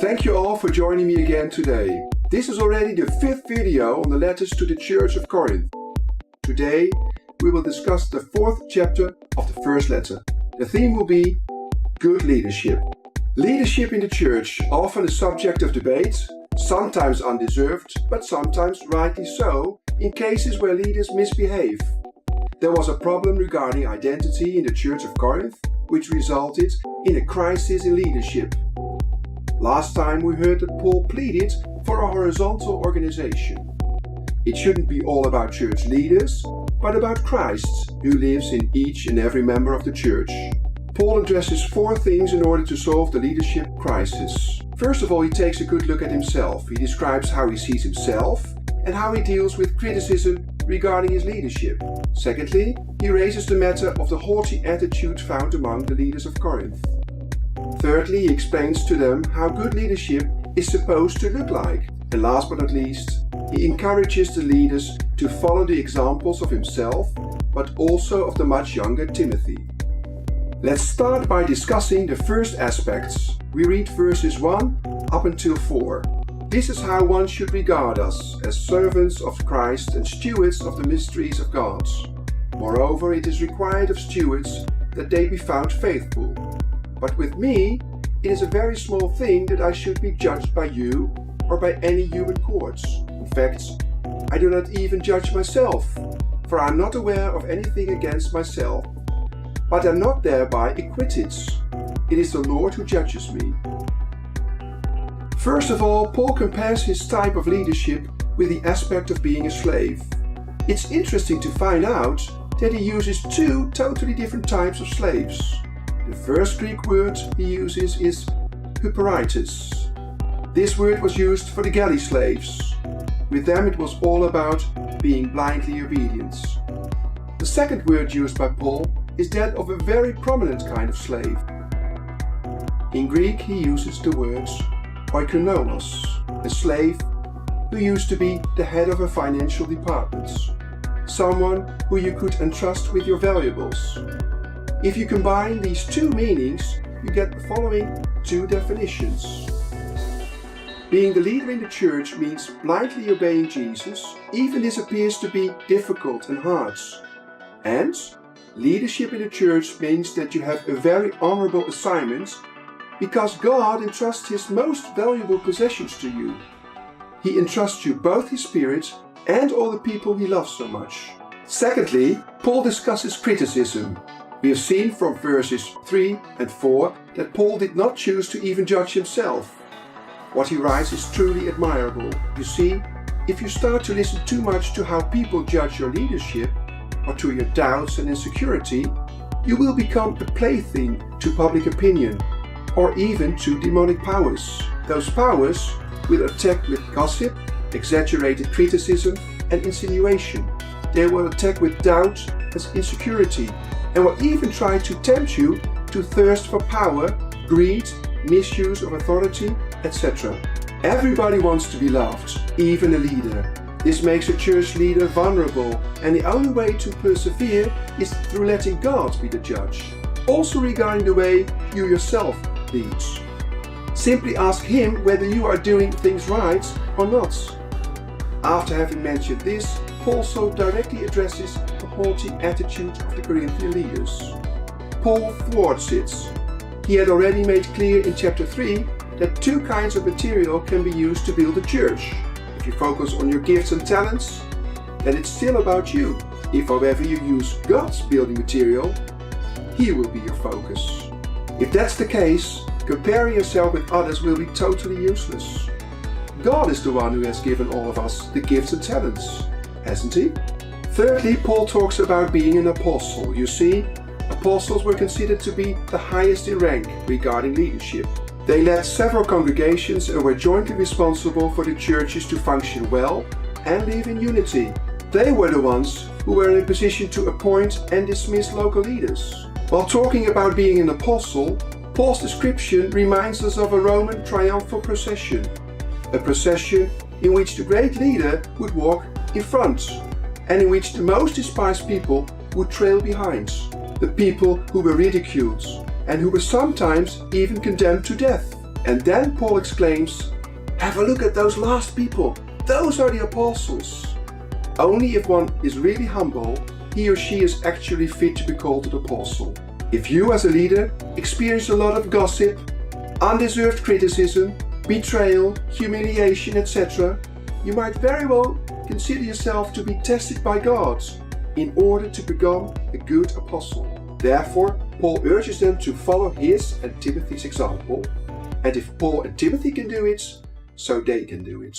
Thank you all for joining me again today. This is already the 5th video on the letters to the Church of Corinth. Today we will discuss the 4th chapter of the first letter. The theme will be good leadership. Leadership in the church, often a subject of debate, sometimes undeserved, but sometimes rightly so, in cases where leaders misbehave. There was a problem regarding identity in the Church of Corinth, which resulted in a crisis in leadership. Last time we heard that Paul pleaded for a horizontal organization. It shouldn't be all about church leaders, but about Christ, who lives in each and every member of the church. Paul addresses 4 things in order to solve the leadership crisis. First of all, he takes a good look at himself. He describes how he sees himself and how he deals with criticism regarding his leadership. Secondly, he raises the matter of the haughty attitude found among the leaders of Corinth. Thirdly, he explains to them how good leadership is supposed to look like. And last but not least, he encourages the leaders to follow the examples of himself, but also of the much younger Timothy. Let's start by discussing the first aspects. We read verses 1 up until 4. This is how one should regard us, as servants of Christ and stewards of the mysteries of God. Moreover, it is required of stewards that they be found faithful. But with me, it is a very small thing that I should be judged by you or by any human courts. In fact, I do not even judge myself, for I am not aware of anything against myself, but am not thereby acquitted. It is the Lord who judges me. First of all, Paul compares his type of leadership with the aspect of being a slave. It's interesting to find out that he uses 2 totally different types of slaves. The first Greek word he uses is hyperitis. This word was used for the galley slaves. With them it was all about being blindly obedient. The second word used by Paul is that of a very prominent kind of slave. In Greek he uses the word oikonomos, a slave who used to be the head of a financial department, someone who you could entrust with your valuables. If you combine these 2 meanings, you get the following 2 definitions. Being the leader in the church means blindly obeying Jesus, even this appears to be difficult and hard. And leadership in the church means that you have a very honorable assignment because God entrusts His most valuable possessions to you. He entrusts you both His Spirit and all the people He loves so much. Secondly, Paul discusses criticism. We have seen from verses 3 and 4 that Paul did not choose to even judge himself. What he writes is truly admirable. You see, if you start to listen too much to how people judge your leadership, or to your doubts and insecurity, you will become a plaything to public opinion, or even to demonic powers. Those powers will attack with gossip, exaggerated criticism and insinuation. They will attack with doubt and insecurity, and will even try to tempt you to thirst for power, greed, misuse of authority, etc. Everybody wants to be loved, even a leader. This makes a church leader vulnerable, and the only way to persevere is through letting God be the judge. Also regarding the way you yourself lead. Simply ask Him whether you are doing things right or not. After having mentioned this, Paul also directly addresses the haughty attitude of the Corinthian leaders. Paul thwarts it. He had already made clear in chapter 3 that 2 kinds of material can be used to build a church. If you focus on your gifts and talents, then it's still about you. If however you use God's building material, He will be your focus. If that's the case, comparing yourself with others will be totally useless. God is the one who has given all of us the gifts and talents, hasn't He? Thirdly, Paul talks about being an apostle. You see, apostles were considered to be the highest in rank regarding leadership. They led several congregations and were jointly responsible for the churches to function well and live in unity. They were the ones who were in a position to appoint and dismiss local leaders. While talking about being an apostle, Paul's description reminds us of a Roman triumphal procession. A procession in which the great leader would walk in front, and in which the most despised people would trail behind. The people who were ridiculed, and who were sometimes even condemned to death. And then Paul exclaims, "Have a look at those last people. Those are the apostles." Only if one is really humble, he or she is actually fit to be called an apostle. If you as a leader experience a lot of gossip, undeserved criticism, betrayal, humiliation, etc., you might very well consider yourself to be tested by God in order to become a good apostle. Therefore, Paul urges them to follow his and Timothy's example, and if Paul and Timothy can do it, so they can do it.